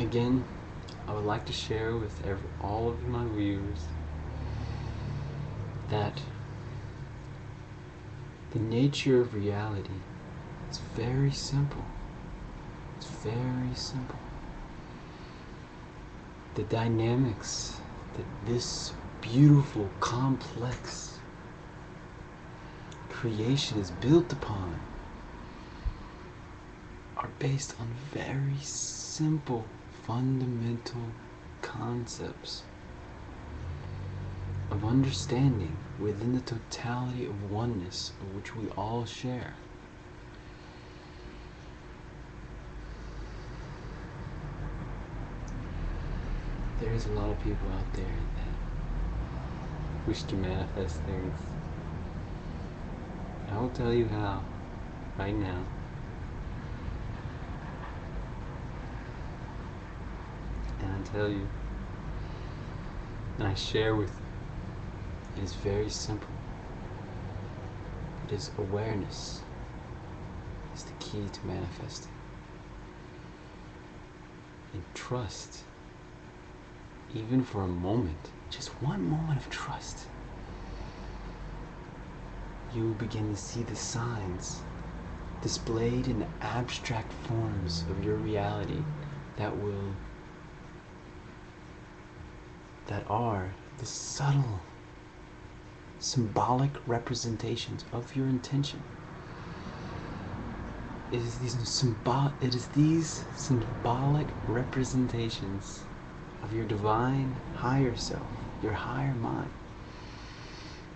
Again, I would like to share with all of my viewers that the nature of reality is very simple. It's very simple. The dynamics that this beautiful, complex creation is built upon are based on very simple, fundamental concepts of understanding within the totality of oneness of which we all share. There's a lot of people out there that wish to manifest things. I will tell you how right now. And I tell you, and I share with you, it is very simple. It is awareness is the key to manifesting. And trust, even for a moment, just one moment of trust, you will begin to see the signs displayed in the abstract forms of your reality that are the subtle symbolic representations of your intention. It is these symbolic representations of your divine higher self, your higher mind,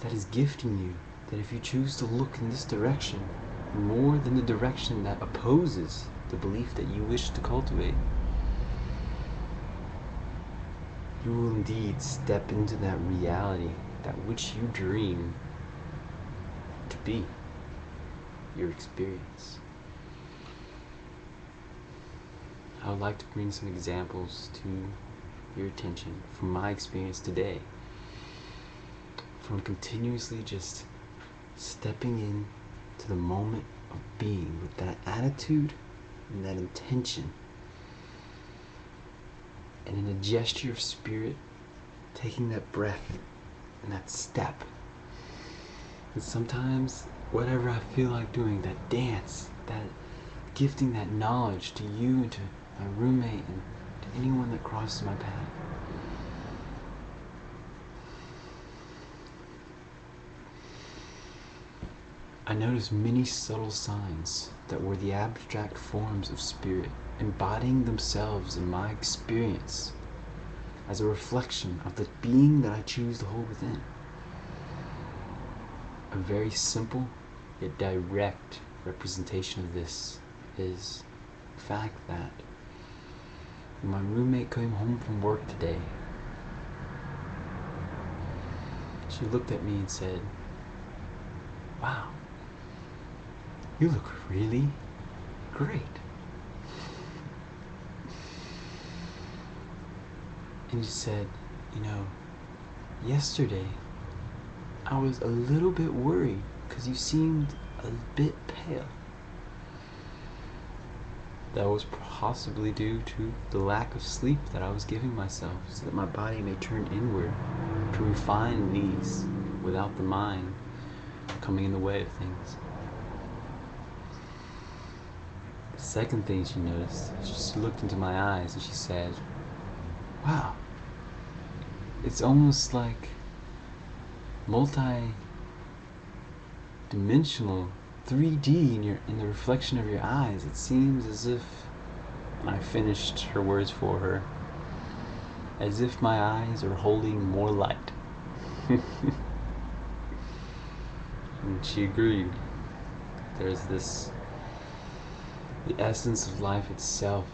that is gifting you, that if you choose to look in this direction more than the direction that opposes the belief that you wish to cultivate, you will indeed step into that reality, that which you dream to be your experience. I would like to bring some examples to your attention from my experience today, from continuously just stepping in to the moment of being with that attitude and that intention, and in a gesture of spirit, taking that breath and that step. And sometimes, whatever I feel like doing, that dance, that gifting that knowledge to you and to my roommate and to anyone that crosses my path. I noticed many subtle signs that were the abstract forms of spirit embodying themselves in my experience as a reflection of the being that I choose to hold within. A very simple yet direct representation of this is the fact that when my roommate came home from work today, she looked at me and said, "Wow, you look really great." And she said, yesterday I was a little bit worried because you seemed a bit pale. That was possibly due to the lack of sleep that I was giving myself, so that my body may turn inward to refine these without the mind coming in the way of things. The second thing she noticed, she looked into my eyes and she said, "Wow, it's almost like multi-dimensional 3D in the reflection of your eyes. It seems as if," and I finished her words for her, "as if my eyes are holding more light." And she agreed. There's the essence of life itself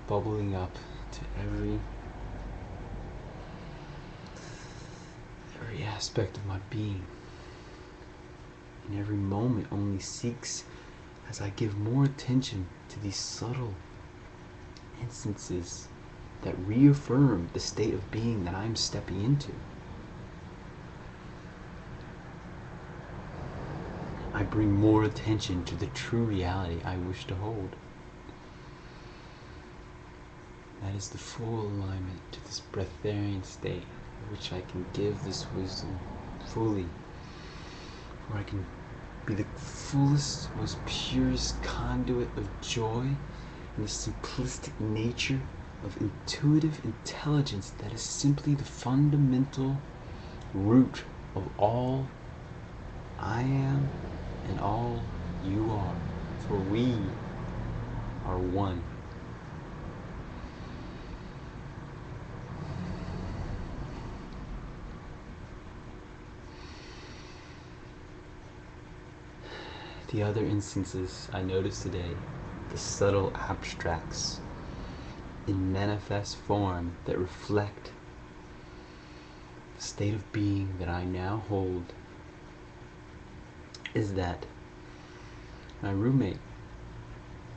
bubbling up to every aspect of my being. And every moment only seeks, as I give more attention to these subtle instances that reaffirm the state of being that I'm stepping into. I bring more attention to the true reality I wish to hold. That is the full alignment to this breatharian state, in which I can give this wisdom fully, where I can be the fullest, most purest conduit of joy in the simplistic nature of intuitive intelligence that is simply the fundamental root of all I am and all you are, for we are one. The other instances I noticed today, the subtle abstracts in manifest form that reflect the state of being that I now hold, is that my roommate,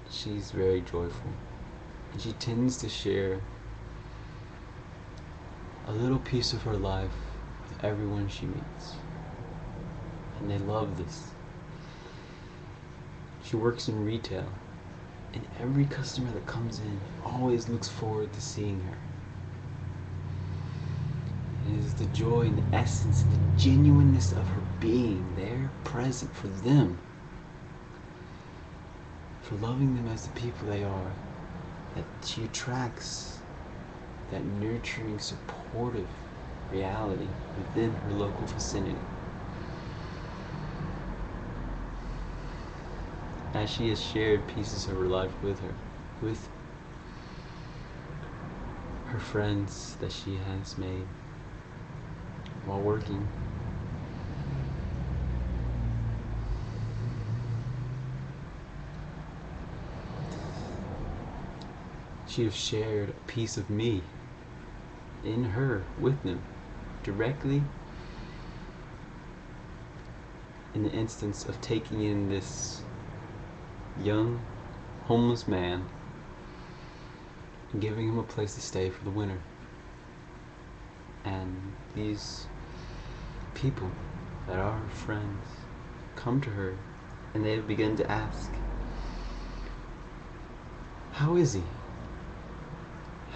she's very joyful, and she tends to share a little piece of her life with everyone she meets, and they love this. She works in retail, and every customer that comes in always looks forward to seeing her. It is the joy and the essence and the genuineness of her being there, present for them, for loving them as the people they are, that she attracts that nurturing, supportive reality within her local vicinity. As she has shared pieces of her life with her friends that she has made while working, she has shared a piece of me in her with them, directly in the instance of taking in this young homeless man and giving him a place to stay for the winter. And these people that are her friends come to her and they begin to ask, how is he?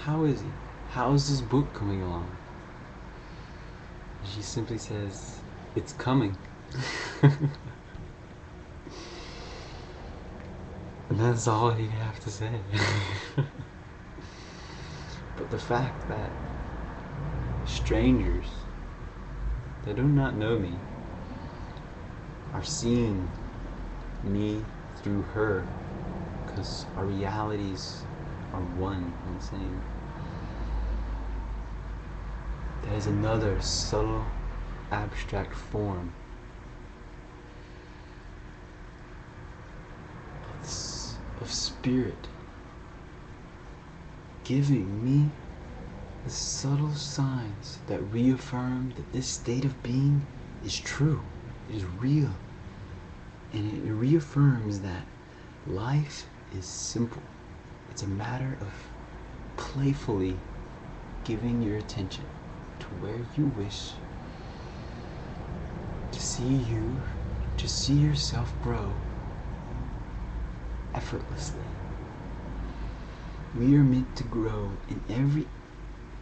How is he? How is this book coming along? And she simply says, it's coming. And that's all he'd have to say. But the fact that strangers that do not know me are seeing me through her, because our realities are one and the same. That is another subtle, abstract form of spirit giving me the subtle signs that reaffirm that this state of being is true, it is real, and it reaffirms that life is simple. It's a matter of playfully giving your attention to where you wish to see yourself grow effortlessly. We are meant to grow in every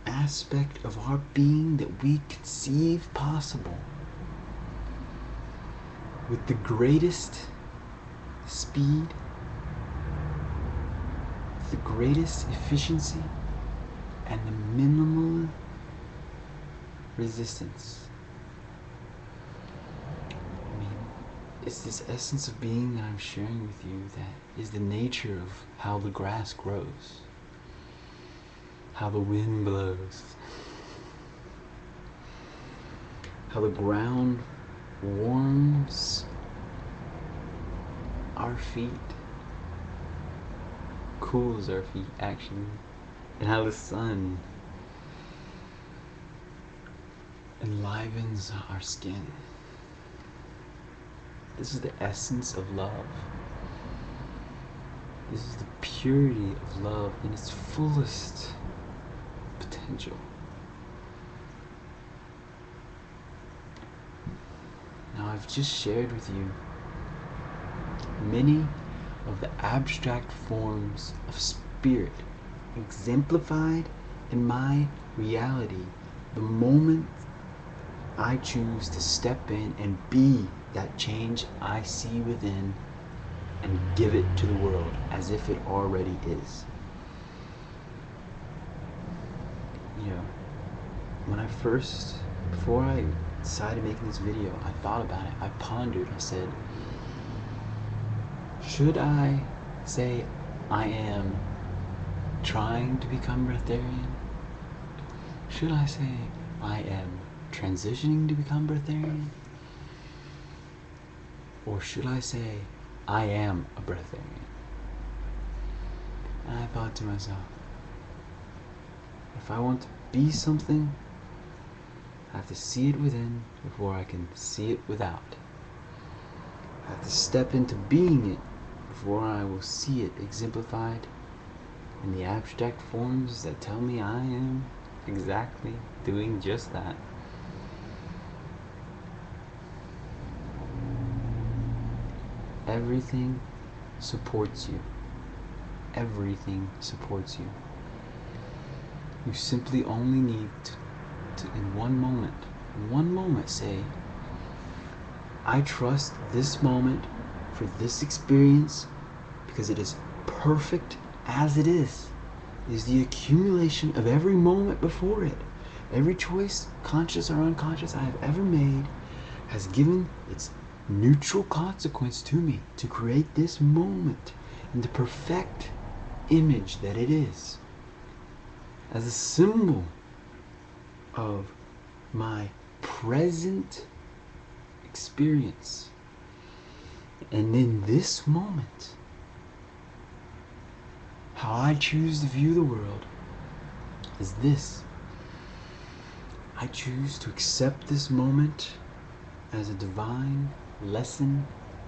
aspect of our being that we conceive possible, with the greatest speed, the greatest efficiency, and the minimal resistance. It's this essence of being that I'm sharing with you that is the nature of how the grass grows, how the wind blows, how the ground warms our feet, cools our feet actually, and how the sun enlivens our skin. This is the essence of love. This is the purity of love in its fullest potential. Now, I've just shared with you many of the abstract forms of spirit exemplified in my reality the moment I choose to step in and be that change I see within and give it to the world as if it already is. You know, before I decided making this video, I thought about it. I pondered. I said, should I say I am trying to become breatharian? Should I say I am transitioning to become breatharian? Or should I say I am a breatharian? And I thought to myself, if I want to be something, I have to see it within before I can see it without. I have to step into being it before I will see it exemplified in the abstract forms that tell me I am exactly doing just that. Everything supports you. Everything supports you. You simply only need to in one moment say, I trust this moment for this experience because it is perfect as it is. It is the accumulation of every moment before it. Every choice, conscious or unconscious, I have ever made has given its neutral consequence to me to create this moment in the perfect image that it is, as a symbol of my present experience. And in this moment, how I choose to view the world is this. I choose to accept this moment as a divine lesson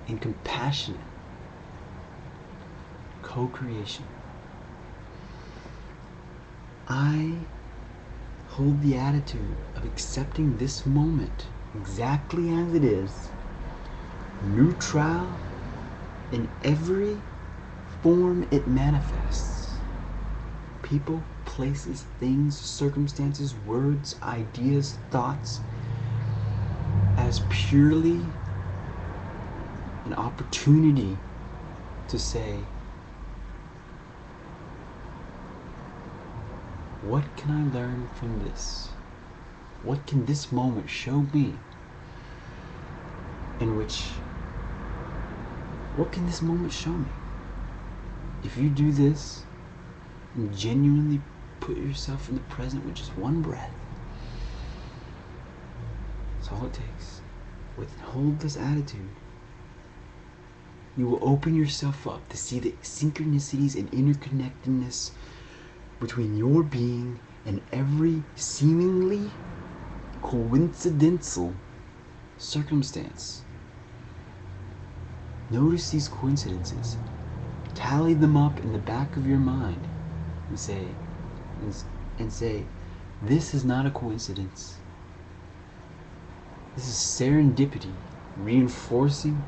in compassionate co-creation. I hold the attitude of accepting this moment exactly as it is, neutral in every form it manifests. People, places, things, circumstances, words, ideas, thoughts, as purely an opportunity to say, what can I learn from this? What can this moment show me? What can this moment show me? If you do this and genuinely put yourself in the present with just one breath, that's all it takes. Hold this attitude. You will open yourself up to see the synchronicities and interconnectedness between your being and every seemingly coincidental circumstance. Notice these coincidences. Tally them up in the back of your mind and say, this is not a coincidence. This is serendipity, reinforcing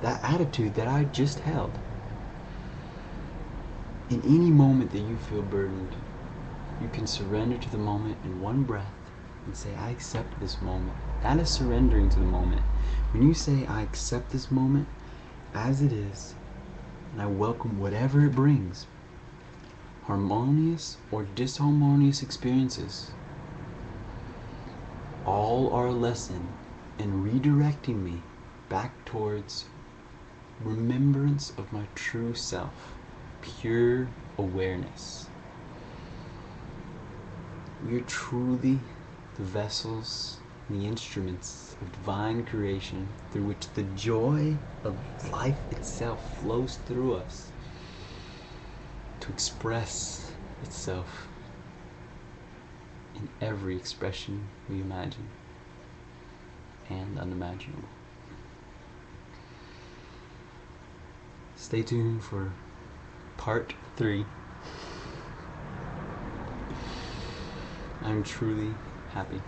that attitude that I just held. In any moment that you feel burdened, you can surrender to the moment in one breath and say, I accept this moment. That is surrendering to the moment. When you say, I accept this moment as it is, and I welcome whatever it brings, harmonious or disharmonious experiences, all are a lesson in redirecting me back towards remembrance of my true self, pure awareness. We are truly the vessels, the instruments of divine creation through which the joy of life itself flows through us to express itself in every expression we imagine and unimaginable. Stay tuned for part 3. I'm truly happy.